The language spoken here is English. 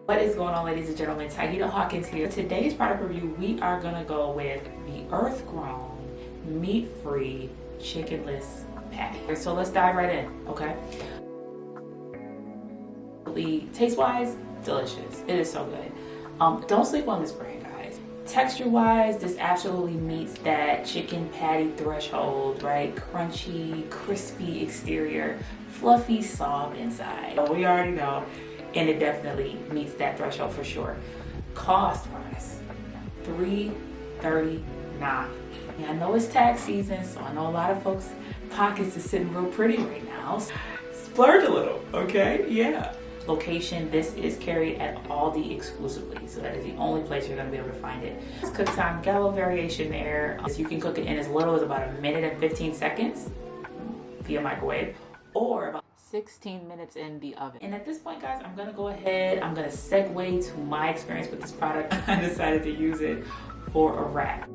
What is going on, ladies and gentlemen? Tauheedah Hawkins here. Today's product review, we are gonna go with the earth-grown, meat-free, chickenless patty. So let's dive right in, okay? Taste-wise, delicious. It is so good. Don't sleep on this brand, guys. Texture-wise, this absolutely meets that chicken patty threshold, right? Crunchy, crispy exterior, fluffy, soft inside. We already know. And it definitely meets that threshold for sure. Cost wise, $3.39. I know it's tax season, so I know a lot of folks' pockets are sitting real pretty right now. Splurge a little, okay? Yeah. Location, this is carried at Aldi exclusively, so that is the only place you're gonna be able to find it. It's cook time, got a little variation there. So you can cook it in as little as about 1:15 via microwave, or about 16 minutes in the oven. And at this point, guys, I'm gonna go ahead, I'm gonna segue to my experience with this product. I decided to use it for a wrap.